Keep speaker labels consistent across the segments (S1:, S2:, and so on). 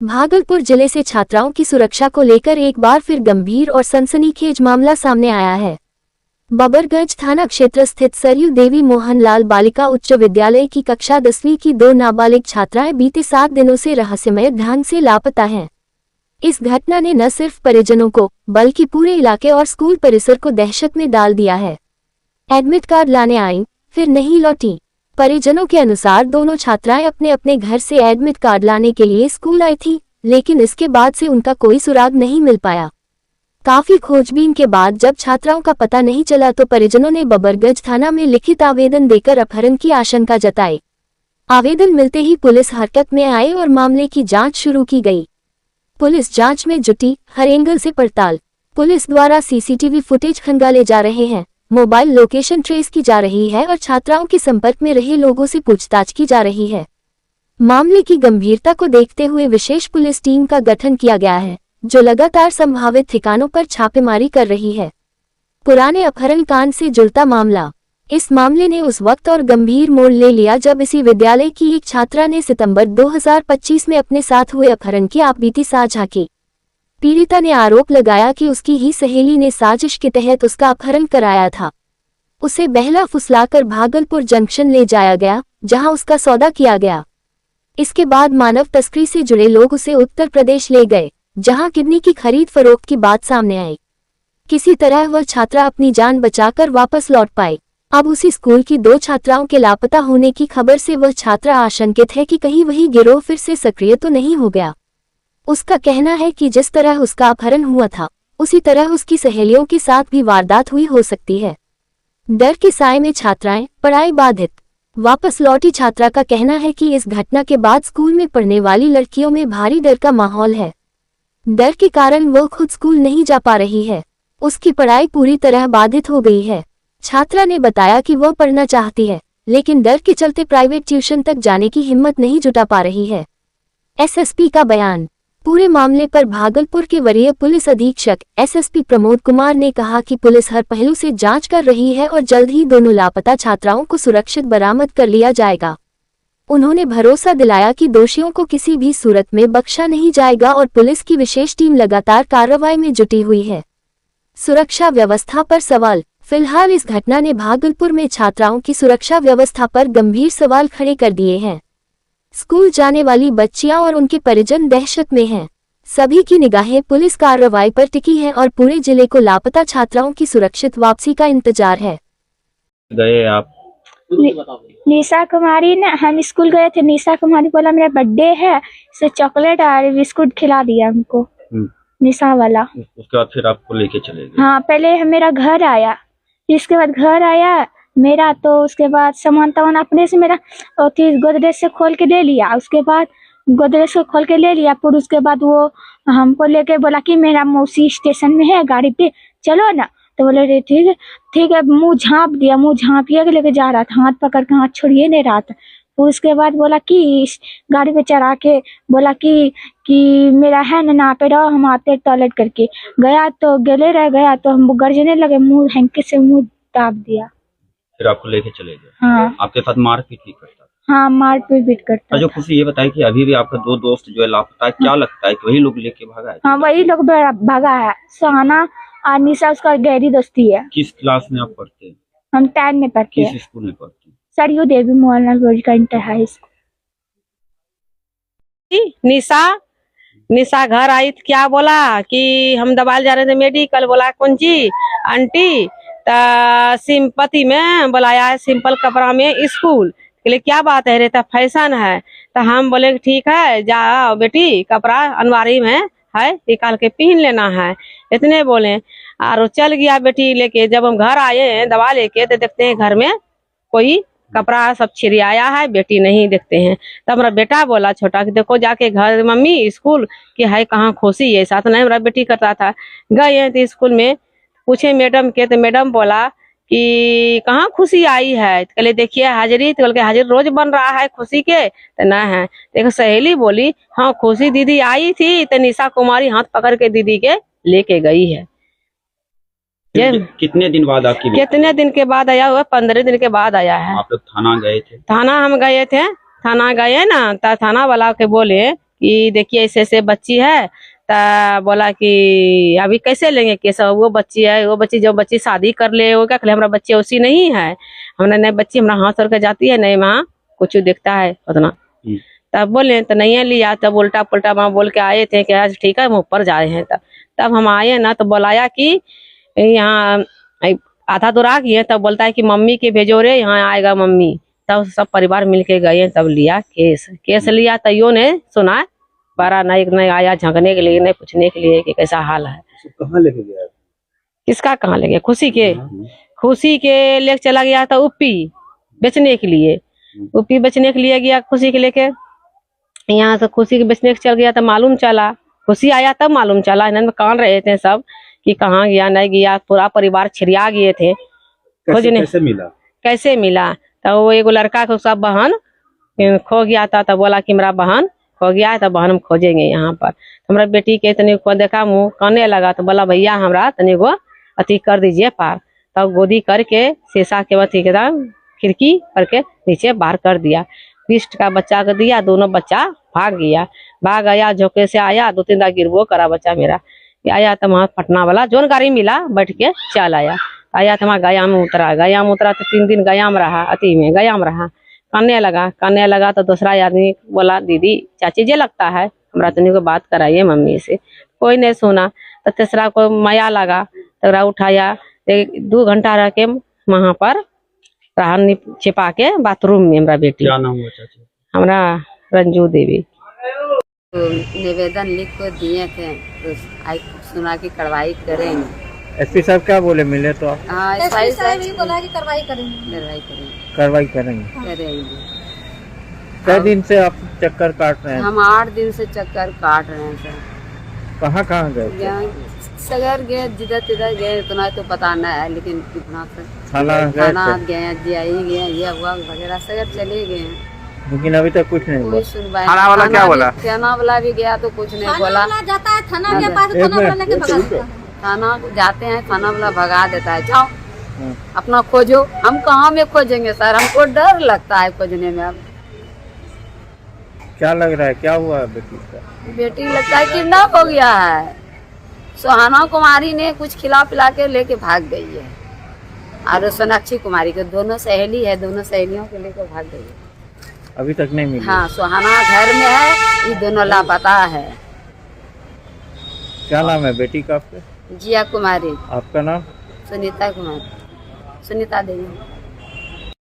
S1: भागलपुर जिले से छात्राओं की सुरक्षा को लेकर एक बार फिर गंभीर और सनसनीखेज मामला सामने आया है। बबरगंज थाना क्षेत्र स्थित सरयू देवी मोहनलाल बालिका उच्च विद्यालय की कक्षा 10वीं की 2 नाबालिग छात्राएं बीते 7 दिनों से रहस्यमय ढंग से लापता हैं। इस घटना ने न सिर्फ परिजनों को बल्कि पूरे इलाके और स्कूल परिसर को दहशत में डाल दिया है। एडमिट कार्ड लाने आईं, फिर नहीं लौटी। परिजनों के अनुसार दोनों छात्राएं अपने अपने घर से एडमिट कार्ड लाने के लिए स्कूल आई थी, लेकिन इसके बाद से उनका कोई सुराग नहीं मिल पाया। काफी खोजबीन के बाद जब छात्राओं का पता नहीं चला तो परिजनों ने बबरगंज थाना में लिखित आवेदन देकर अपहरण की आशंका जताई। आवेदन मिलते ही पुलिस हरकत में आई और मामले की जांच शुरू की गई। पुलिस जांच में जुटी, हर एंगल से पड़ताल। पुलिस द्वारा सीसीटीवी फुटेज खंगाले जा रहे हैं, मोबाइल लोकेशन ट्रेस की जा रही है और छात्राओं के संपर्क में रहे लोगों से पूछताछ की जा रही है। मामले की गंभीरता को देखते हुए विशेष पुलिस टीम का गठन किया गया है, जो लगातार संभावित ठिकानों पर छापेमारी कर रही है। पुराने अपहरण कांड से जुड़ता मामला। इस मामले ने उस वक्त और गंभीर मोड़ ले लिया जब इसी विद्यालय की एक छात्रा ने सितंबर 2025 में अपने साथ हुए अपहरण की आपबीती साझा की। पीड़िता ने आरोप लगाया कि उसकी ही सहेली ने साजिश के तहत उसका अपहरण कराया था। उसे बहला फुसलाकर भागलपुर जंक्शन ले जाया गया, जहां उसका सौदा किया गया। इसके बाद मानव तस्करी से जुड़े लोग उसे उत्तर प्रदेश ले गए, जहां किडनी की खरीद फरोख्त की बात सामने आई। किसी तरह वह छात्रा अपनी जान बचाकर वापस लौट पाई। अब उसी स्कूल की 2 छात्राओं के लापता होने की खबर से वह छात्रा आशंकित है कि कहीं वही गिरोह फिर से सक्रिय तो नहीं हो गया। उसका कहना है कि जिस तरह उसका अपहरण हुआ था, उसी तरह उसकी सहेलियों के साथ भी वारदात हुई हो सकती है। डर के साए में छात्राएं, पढ़ाई बाधित। वापस लौटी छात्रा का कहना है कि इस घटना के बाद स्कूल में पढ़ने वाली लड़कियों में भारी डर का माहौल है। डर के कारण वो खुद स्कूल नहीं जा पा रही है। उसकी पढ़ाई पूरी तरह बाधित हो गई है। छात्रा ने बताया कि वह पढ़ना चाहती है, लेकिन डर के चलते प्राइवेट ट्यूशन तक जाने की हिम्मत नहीं जुटा पा रही है। एसएसपी का बयान। पूरे मामले पर भागलपुर के वरीय पुलिस अधीक्षक एसएसपी प्रमोद कुमार ने कहा कि पुलिस हर पहलू से जांच कर रही है और जल्द ही दोनों लापता छात्राओं को सुरक्षित बरामद कर लिया जाएगा। उन्होंने भरोसा दिलाया कि दोषियों को किसी भी सूरत में बख्शा नहीं जाएगा और पुलिस की विशेष टीम लगातार कार्रवाई में जुटी हुई है। सुरक्षा व्यवस्था पर सवाल। फिलहाल इस घटना ने भागलपुर में छात्राओं की सुरक्षा व्यवस्था पर गंभीर सवाल खड़े कर दिए हैं। स्कूल जाने वाली बच्चियां और उनके परिजन दहशत में हैं। सभी की निगाहें पुलिस कार्रवाई पर टिकी हैं और पूरे जिले को लापता छात्राओं की सुरक्षित वापसी का इंतजार है।
S2: गए आप?
S3: निशा कुमारी ने, हम स्कूल गए थे। निशा कुमारी बोला मेरा बर्थडे है, इसे चॉकलेट और बिस्कुट खिला दिया हमको, निशा वाला।
S2: उसके बाद फिर आपको लेके चले गए?
S3: हाँ, पहले मेरा घर आया, इसके बाद घर आया मेरा, तो उसके बाद सामान तमान अपने से मेरा गोदरेज से खोल के ले लिया। उसके बाद गोदरेज से खोल के ले लिया, फिर उसके बाद वो हमको लेके बोला कि मेरा मौसी स्टेशन में है, गाड़ी पे चलो ना। तो बोले रे ठीक है ठीक है। मुंह झाँप दिया, मुंह झाँपिए के लेके जा रहा था, हाथ पकड़ के हाथ छोड़िए नहीं रहा था। फिर उसके बाद बोला कि इस गाड़ी पे चढ़ा के बोला कि मेरा है ना, ना पे रहो, हम आते टॉयलेट करके। गया तो गले रह गया, तो हम गरजने लगे, मुंह हैंकी से मुंह दाब दिया।
S2: फिर आपको लेके चले गए?
S3: हाँ।
S2: आपके साथ मारपीट भी करता था?
S3: हाँ, मारपीट करता।
S2: जो खुशी ये बताई कि अभी भी आपका 2 दोस्त जो है लापता है, क्या लगता है कि वही लोग लेके भागा है?
S3: हाँ, वही लोग भागा है। सुहाना और निशा उसका गहरी दोस्ती है।
S2: किस क्लास में आप पढ़ते हैं?
S3: हम 10 में पढ़ते हैं।
S2: किस स्कूल में पढ़ते हैं?
S3: सरयू देवी मोहनलाल का इंटर हाई स्कूल।
S4: निशा घर आई तो क्या बोला कि हम दवाई जा रहे थे मेडिकल। बोला कौन ची आंटी? सिंपति में बुलाया है, सिंपल कपड़ा में स्कूल के लिए। क्या बात है, रहता फैशन है। तो हम बोले ठीक है, जाओ बेटी, कपड़ा अनवारी में है, निकाल के पहन लेना है, इतने बोले। और चल गया बेटी लेके। जब हम घर आए हैं दवा लेके, तो देखते हैं घर में कोई कपड़ा सब छिड़ियाया है, बेटी नहीं देखते हैं। तब हमारा बेटा बोला छोटा कि देखो जाके घर मम्मी स्कूल कि है कहाँ खुशी है, साथ नहीं हमारा बेटी करता था। गए तो स्कूल में पूछे मैडम के, तो मैडम बोला कि कहाँ खुशी आई है। तो कहले देखिए हाजिरी। तो कहले हाजिरी रोज बन रहा है खुशी के, तो ना है। देखो सहेली बोली हाँ खुशी दीदी आई थी, तो निशा कुमारी हाथ पकड़ के दीदी के लेके गई है।
S2: कितने दिन बाद आपकी?
S4: कितने दिन के बाद आया हुआ? 15 दिन के बाद आया है।
S2: आप लोग थाना गए थे?
S4: थाना हम गए थे, थाना गए ना, तो थाना वाला के बोले कि देखिए ऐसे ऐसे बच्ची है। ता बोला कि अभी कैसे लेंगे केस, वो बच्ची है, वो बच्ची जो बच्ची शादी कर ले वो क्या, हमारा बच्ची उसी नहीं है, हमने नहीं बच्ची हमारा हाथ सर के जाती है, नहीं वहाँ कुछ दिखता है उतना। तब बोले तो नहीं लिया, तब उल्टा पुल्टा वहाँ बोल के आए थे कि आज ठीक है हम ऊपर जा रहे हैं। तब हम आए ना तो बुलाया कि यहाँ आधा दूर आ गए, तब बोलता है कि मम्मी के भेजो रे, यहाँ आएगा मम्मी। तब सब परिवार मिलके गए, तब लिया केस लिया। तैयो ने सुना बारा नहीं आया झांकने के लिए, नहीं पूछने के लिए कि कैसा हाल है।
S2: कहाँ लेके गया?
S4: किसका कहाँ ले गया? खुशी के लेके चला गया था उप्पी बेचने के लिए। उप्पी बेचने के लिए गया खुशी के लेके, यहाँ से खुशी के बेचने के चल गया तो मालूम चला, खुशी आया तब मालूम चला। इन्होंने कान रहे थे सब कि कहाँ गया नहीं गया, पूरा परिवार छिड़िया गए थे खोजने। कैसे मिला? तो वो एगो लड़का को सब बहन खो गया था, तब बोला कि मेरा बहन खो गया है, तब बहन हम खोजेंगे यहाँ पर। हमारा बेटी के तनी को देखा मुँह काने लगा, तो बोला भैया हमरा तनी को अति कर दीजिए पार। तब गोदी करके शीशा के अथी के खिड़की करके नीचे बाहर कर दिया। किस्त का बच्चा को दिया, दोनों बच्चा भाग गया झोंके से आया, 2-3 बार गिरबो करा बच्चा मेरा। आया तो वहाँ पटना वाला जोन गाड़ी मिला बैठ के चल आया तो वहाँ गया में उतरा तो 3 दिन गया में रहा। कानने लगा तो दूसरा आदमी बोला दीदी चाची जे लगता है हमरा तनी को बात कराइए मम्मी से, कोई नहीं सुना। तो तीसरा को माया लगा तो उठाया, 2 घंटा रह के वहाँ पर रहा छिपा के बाथरूम में। हमारा बेटी,
S2: क्या नाम हुआ चाची?
S4: हमारा रंजू देवी।
S5: तो निवेदन लिख कर दिए थे, तो आई सुना की कार्रवाई करेंगे।
S6: एसपी साहब क्या बोले, मिले तो आप?
S5: हाँ
S7: एसपी साहब भी बोला कि कार्रवाई करेंगे।
S6: कार्रवाई करेंगे। कई दिन से आप चक्कर काट रहे हैं?
S5: हम 8 दिन से चक्कर काट रहे हैं सर।
S6: कहाँ गए थे?
S5: सगर गए, जिधर तिधर गए, इतना तो पता नहीं है, लेकिन इतना
S6: थाना
S5: गए, जीआई गए, ये हुआ वगैरह सगर चले गए,
S6: लेकिन अभी तक कुछ नहीं हुआ।
S5: थाना वाला क्या बोला? थाना वाला भी गया तो कुछ नहीं बोला।
S7: जाता है थाना के पास, थाना वाला लेके भगा देता है।
S5: थाना जाते हैं, थाना वाला भगा देता है, जाओ अपना खोजो। हम कहाँ में खोजेंगे सर, हमको डर लगता है खोजने में। अब
S6: क्या लग रहा है, क्या हुआ बेटी का?
S5: बेटी लगता है किडनैप हो गया है। सुहाना कुमारी ने कुछ खिला पिला के लेके भाग गई है, और सोनाक्षी कुमारी के दोनों सहेली है, दोनों सहेलियों को लेकर भाग गई है।
S6: अभी तक नहीं मिली?
S5: हाँ, सुहाना घर में है, ये दोनों लापता है।
S6: क्या नाम है बेटी का आपके?
S5: जिया कुमारी।
S6: आपका नाम?
S5: सुनीता कुमारी, सुनीता देवी।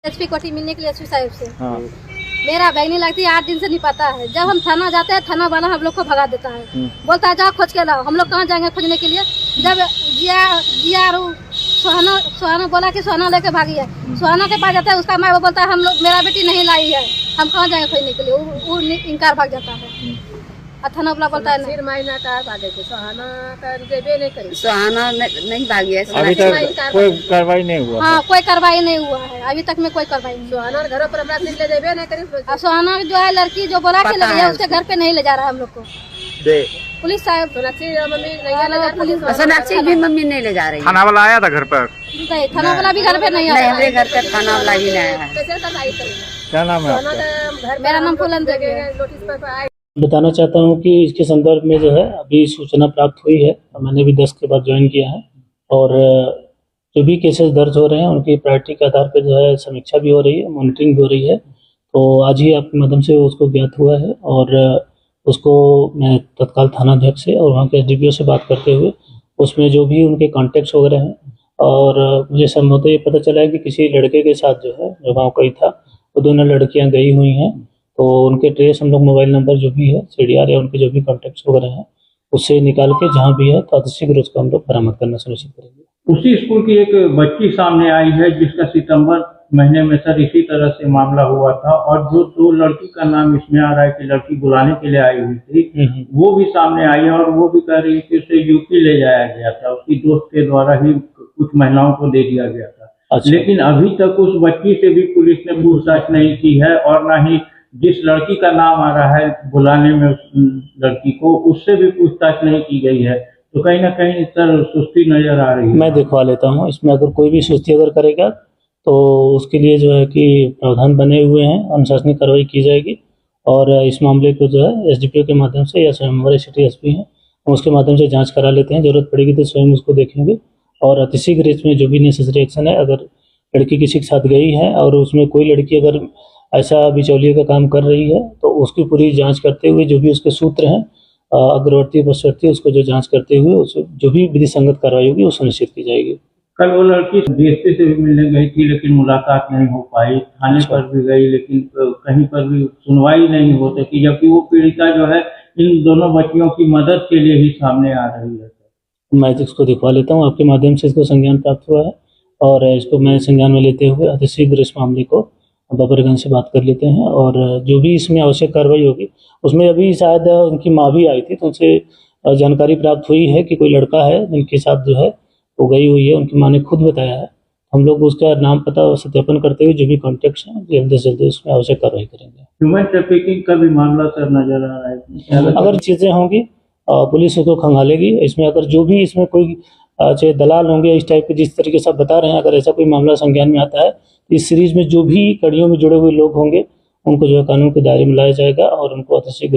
S7: एसपी कोठी मिलने के लिए एसपी साहब से।
S6: हाँ।
S7: मेरा बैग नहीं लगती, 8 दिन से नहीं पता है। जब हम थाना जाते हैं, थाना वाला हम लोग को भगा देता है, बोलता है जाओ खोज के लाओ। हम लोग कहाँ जाएंगे खोजने के लिए? जब जिया सुहाना बोला कि सुहाना लेके भागी है, सुहाना के पास जाता है, उसका माँ वो बोलता है हम लोग मेरा बेटी नहीं लाई है, हम कहाँ जाएंगे खोजने के लिए? वो इनकार भाग जाता है। थाना वाला बोलता है
S5: सुहाना नहीं भागी है।
S6: अभी तक कोई कार्रवाई नहीं हुआ?
S7: हाँ, कोई कार्रवाई नहीं हुआ है अभी तक में, कोई कार्रवाई नहीं। सुहाना घर पर हमरा ले देबे नहीं करी। सुहाना जो है लड़की जो बोला के ले गया, उसके घर पे नहीं ले जा रहा है हम लोग को। पुलिस साहब
S5: सोनाक्षी भी मम्मी नहीं ले जा रही।
S6: थाना वाला आया था घर पर?
S7: थाना वाला भी घर पे नहीं आया।
S5: हमारे घर पे थाना वाला ही नहीं आया।
S6: क्या नाम है आपका?
S7: मेरा नाम फूलन देवी है।
S8: बताना चाहता हूं कि इसके संदर्भ में जो है अभी सूचना प्राप्त हुई है, मैंने भी 10 के बाद ज्वाइन किया है, और जो भी केसेस दर्ज हो रहे हैं उनकी प्रायोरिटी के आधार पर जो है समीक्षा भी हो रही है, मॉनिटरिंग भी हो रही है। तो आज ही आपके माध्यम से उसको ज्ञात हुआ है, और उसको मैं तत्काल थानाध्यक्ष से और वहाँ के SDPO से बात करते हुए उसमें जो भी उनके कॉन्टेक्ट्स वगैरह हैं, और मुझे संभवतः ये पता चला है कि किसी लड़के के साथ जो है जो गाँव का ही था, वो दोनों लड़कियाँ गई हुई हैं। तो उनके ट्रेस हम लोग मोबाइल नंबर जो भी है CDR या उनके जो भी कॉन्टेक्ट्स वगैरह हैं उससे निकाल के जहाँ भी है तो शीघ्र उसको हम लोग बरामद करना सुनिश्चित करेंगे।
S9: उसी स्कूल की एक बच्ची सामने आई है जिसका सितंबर महीने में सर इसी तरह से मामला हुआ था, और जो 2 लड़की का नाम इसमें आ रहा है कि लड़की बुलाने के लिए आई हुई थी, वो भी सामने आई है, और वो भी कह रही है कि उसे यूपी ले जाया गया था, उसकी दोस्त के द्वारा ही कुछ महिलाओं को दे दिया गया था।
S8: अच्छा।
S9: लेकिन अभी तक उस बच्ची से भी पुलिस ने पूछताछ नहीं की है, और न ही जिस लड़की का नाम आ रहा है बुलाने में उस लड़की को, उससे भी पूछताछ नहीं की गई है। तो कहीं ना कहीं सर सुस्ती नजर आ रही है।
S8: मैं दिखवा लेता हूँ, इसमें अगर कोई भी सुस्ती अगर करेगा तो उसके लिए जो है कि प्रावधान बने हुए हैं, अनुशासनिक कार्रवाई की जाएगी, और इस मामले को जो है एसडीपीओ के माध्यम से या स्वयं हमारे सिटी एसपी हैं उसके माध्यम से जांच करा लेते हैं। जरूरत पड़ेगी तो स्वयं उसको देखेंगे और अतिशीघ्र इसमें जो भी नेसेसरी एक्शन है, अगर लड़की किसी के साथ गई है और उसमें कोई लड़की अगर ऐसा बिचौलिए का काम कर रही है तो उसकी पूरी जांच करते हुए जो भी उसके सूत्र हैं अग्रवर्ती पश्चवर्ती उसको जो जांच करते हुए उस जो भी विधि संगत कार्रवाई होगी वो सुनिश्चित की जाएगी।
S9: कल वो लड़की डीएसपी से भी मिलने गई थी लेकिन मुलाकात नहीं हो पाई, थाने पर भी गई लेकिन कहीं पर भी सुनवाई नहीं हो सकी, जबकि वो पीड़िता जो है इन दोनों बच्चियों की मदद के लिए ही सामने आ रही है।
S8: मैं इसको दिखवा लेता हूँ, आपके माध्यम से इसको संज्ञान प्राप्त हुआ है और इसको मैं संज्ञान में लेते हुए अतिशीघ्र इस मामले को बबरगंज से बात कर लेते हैं और जो भी इसमें आवश्यक कार्रवाई होगी उसमें अभी शायद उनकी माँ भी आई थी तो उनसे जानकारी प्राप्त हुई है कि कोई लड़का है जिनके साथ जो है वो गई हुई है, उनकी माँ ने खुद बताया है। हम लोग उसका नाम पता सत्यापन करते हुए जो भी कॉन्टेक्ट हैं जल्दी से जल्दी उसमें आवश्यक कार्रवाई करेंगे।
S9: ह्यूमन ट्रैफिकिंग का भी मामला सर नजर आ रहा है।
S8: अगर चीज़ें होंगी पुलिस उसको खंगालेगी। इसमें अगर जो भी इसमें कोई चाहे दलाल होंगे इस टाइप के जिस तरीके से आप बता रहे हैं, अगर ऐसा कोई मामला संज्ञान में आता है इस सीरीज में जो भी कड़ियों में जुड़े हुए लोग होंगे उनको जो है कानून के दायरे में लाया जाएगा और उनको अतिशीघ्र